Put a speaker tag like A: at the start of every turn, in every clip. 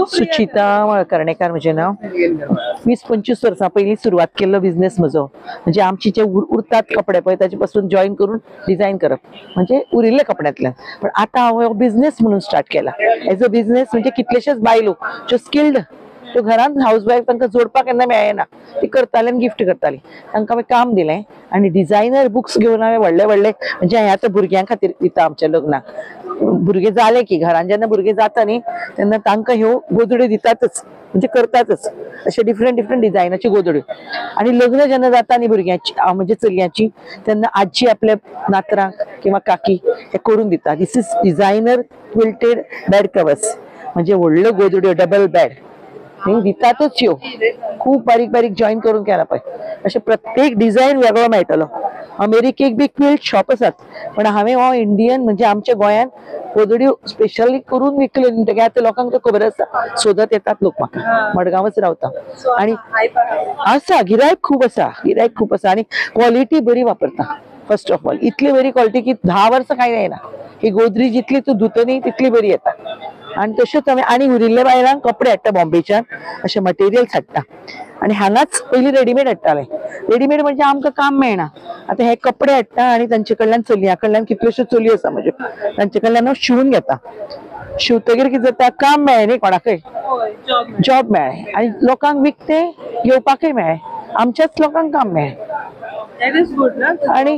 A: सुचिता मळकर्णेकार म्हजें नाव. 20-25 वर्सां पयलीं सुरवात केल्लो बिझनेस म्हजो. म्हणजे आमची जे उरतात कपडे पळय ताचे पासून जॉईन करून डिझायन करप, म्हणजे उरिल्ल्या कपड्यांतल्यान. पण आतां हांव हो बिझनेस म्हणून स्टार्ट केला. एज अ बिझनेस म्हणजे कितलेशेच बायलो ज्यो स्किल्ड, त्यो घरांत हाऊस वायफ तांकां जोडपाक केन्ना मेळना, ती करताली आनी गिफ्ट करताली. तांकां हांवें काम दिलें आनी डिझायनर बुक्स घेवन हांवें व्हडले व्हडले, म्हणजे हांवें आतां भुरग्यां खातीर दिता आमच्या लग्नाक. भुरगे जाले की घरान जेन्ना भुरगे जाता न्ही तेन्ना तांकां ह्यो गोदड्यो दितातच, म्हणजे करतातच अशे डिफरंट डिफरंट डिझायनाची गोदड्यो. आनी लग्न जेन्ना जाता न्ही भुरग्यांची म्हणजे चलयांची, तेन्ना आजी आपल्या नातरांक किंवा काकी हे करून दिता. This is designer quilted bed covers, म्हणजे व्हडल्यो गोदड्यो डबल बेड दितातच ह्यो. खूब बारीक बारीक जॉईन करून केला पळय. अशे प्रत्येक डिझायन वेगळो मेळटलो. अमेरिकेक बी क्विल्ट शॉप आसात, पण हांवें हो इंडियन म्हणजे आमच्या गोंयान गोदड्यो स्पेशली करून विकल्यो. म्हणटकीर आतां लोकांक खबर आसा, सोदत येतात लोक म्हाका. मडगांवच रावता आनी आसा गिरायक खूब आसा, गिरायक खूब आसा. आनी क्वॉलिटी बरी वापरता. फर्स्ट ऑफ ऑल इतली बरी क्वॉलिटी की 10 वर्सां कांय जायना. ही गोदरी जितली तूं धुतली तितली बरी येता. आनी तश्योच हांवें आनी उरिल्ल्या बायलांक कपडे हाडटा बॉम्बेच्यान, अशे मटेरियल्स हाडटा. आनी हांगाच पयलीं रेडीमेड हाडटाले. रेडीमेड म्हणजे आमकां काम मेळना. आतां हे कपडे हाडटा आनी तांचे कडल्यान चलयां कडल्यान कितल्योश्योच चलयो आसा म्हज्यो, तांचे कडल्यान हांव शिवून घेता. शिवतकीर कितें जाता, काम मेळ्ळें न्ही कोणाकय, जॉब मेळ्ळें आनी लोकांक विकते घेवपाकय मेळ्ळें. आमच्याच लोकांक काम मेळ्ळें. आनी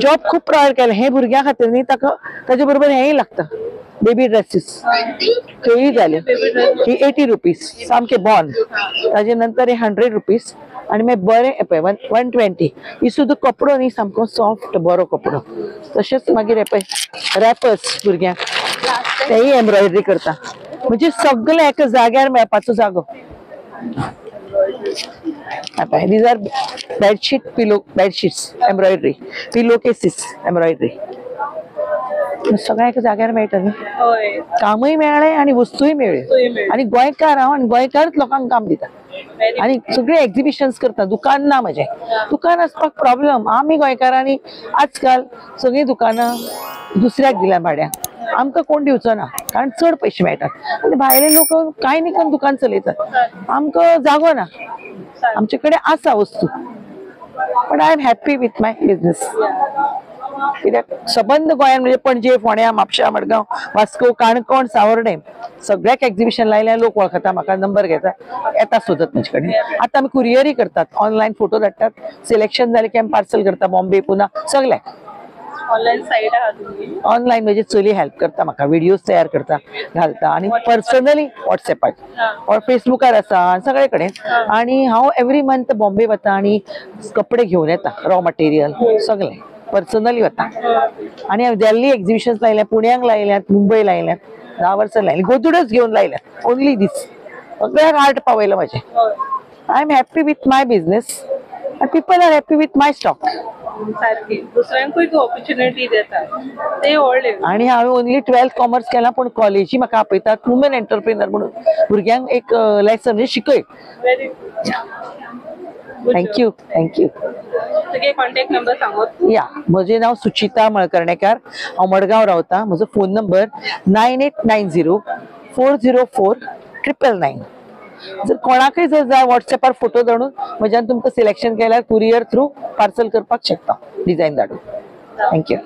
A: जॉब खूब प्रोवायड केले. हे भुरग्यां खातीर न्ही, ताका ताचे बरोबर हेय लागता. बेबी ड्रेसीस त्योय जाल्यो. ही 80 रुपीज सामके बॉर्न. ताजे नंतर हे 100 रुपीज आनी मागीर बरें पळय 120. ही सुद्दां कपडो न्ही सामको सॉफ्ट बरो कपडो. तशेंच मागीर हे पळय रॅपर्स भुरग्यांक, तेय एम्ब्रॉयडरी करता. म्हणजे सगळें एका जाग्यार मेळपाचो जागो. These are bedsheet, pillow, bedsheets, embroidery, pillowcases, embroidery. सगळ्या एका जाग्यार मेळटा न्ही, कामय मेळ्ळें आनी वस्तूय मेळ्ळ्यो. आनी गोंयकार हांव आनी गोंयकारच लोकांक काम दिता. आनी सगळे एक्झिबिशन्स करता. दुकान ना म्हजें. दुकान आसपाक प्रॉब्लम. आमी गोंयकारांनी आजकाल सगळीं दुकानां दुसऱ्याक दिल्या भाड्याक. आमकां कोण दिवचो ना, कारण चड पयशे मेळटात. आनी भायले लोक कांय न्ही करून दुकान चलयतात. आमकां जागो ना. आमचे कडेन आसा वस्तू, पण I am happy with my business. कित्याक सबंद गोंयान म्हणजे पणजे, फोंड्या, म्हापशा, मडगांव, वास्को, काणकोण, सावर्डे सगळ्याक एक्झिबिशन लायल्या. लोक वळखता म्हाका, नंबर घेता, येता सोदत म्हजे कडेन. आतां आमी कुरियरी करतात. ऑनलायन फोटो धाडटात, सिलेक्शन जालें की आमी पार्सल करता बॉम्बे, पुना सगळ्याक. ऑनलायन सायट आहा तुमची? ऑनलायन म्हणजे चली हेल्प करता म्हाका, विडियोज तयार करता, घालता. आनी पर्सनली व्हॉट्सएपार और फेसबुकार आसा सगळे कडेन. आनी हांव एवरी मंथ बॉम्बे वता आनी कपडे घेवन येता, रॉ मटेरियल सगळें पर्सनली वता. आनी हांवें दिल्ली एक्झिबिशन्स लायल्या, पुण्याक लायल्यात, मुंबय लायल्यात, 10 वर्सां लायली. गोदड्योच घेवन लायल्यात, ओन्ली दीस. सगळ्याक आर्ट पावयलो म्हाजें. I am happy with my business and people are happy with my stock.
B: दुसऱ्यांकूय तू ऑपॉर्च्युनिटी देता, ते व्हडले.
A: आणि हांवें ओन्ली 12th कॉमर्स केला, पण कॉलेजी म्हाका आपयतात वुमन एंटरप्रिनर म्हणून. भुरग्यांक एक लेसन म्हणजे शिकय. थँक्यू.
B: तुगे कॉन्टॅक्ट नंबर सांगत.
A: या, म्हजें नांव सुचिता मळकर्णेकार. हांव मडगांव रावतां. म्हजो फोन नंबर 9890404999. जर कोणाकय जर जाय व्हॉट्सएपार फोटो धाडून म्हज्यान तुमकां सिलेक्शन केल्यार कुरियर थ्रू पार्सल करपाक शकता, डिझायन धाडून. थँक्यू.